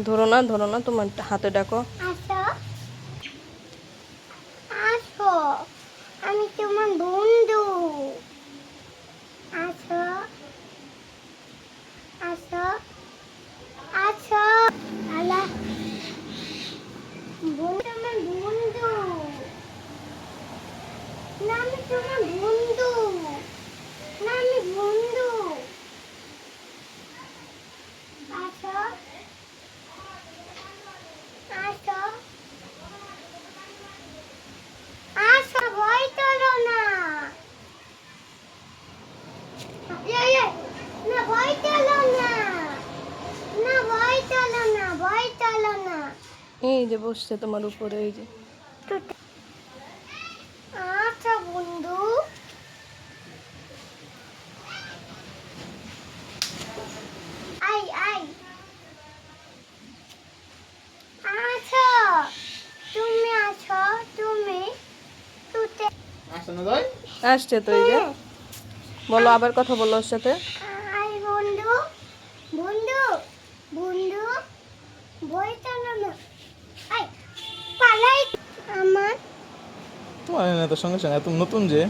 ধরো না, তোমার হাতে ডাকো। আসো আসো, আমি তোমার বন্ধু। আসো আসো আসো। আলা বন্ধু, আমার বন্ধু। না আমি তোমার বন্ধু। না আমি বন্ধু। আসো আসো আসো, ভয় করো না। এই, এই, না ভয় করো না। না ভয় করো না, ভয় করো না। এই যে বসছে তোমার উপরে, এই যে। আচ্ছা বন্ধু। I I. আছো, তুমি আছো, তুমি তুতে। আসো না ভাই। আসছে তো, এই যে। বলো, আবার কথা বলো ওর সাথে। আই বন্ধু, বন্ধু, বন্ধু, ভয় করো না। আই পালাই আমার। তোমার না তোর সঙ্গে সঙ্গে এত নতুন যে